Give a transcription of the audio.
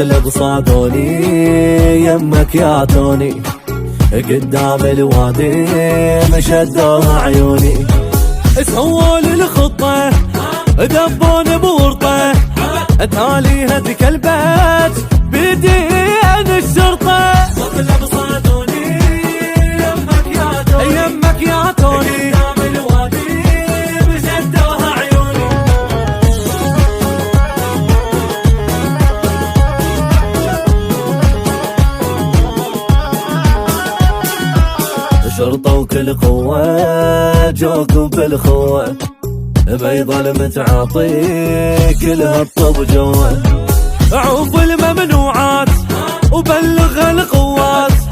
مقلب صادوني يمك يا توني، قدام الوادي مشدوها عيوني. سووا لي الخطة دبون بورطة، تالي هدك البيت بدين الشرطة. مقلب صادوني يمك يا توني، يمك يا توني، قدام الوادي مشدوها عيوني. شرطة وكل قوة جوكم بالخوة، بيضل متعاطي كلها الطب جوه. عوف الممنوعات وبلغ القوات،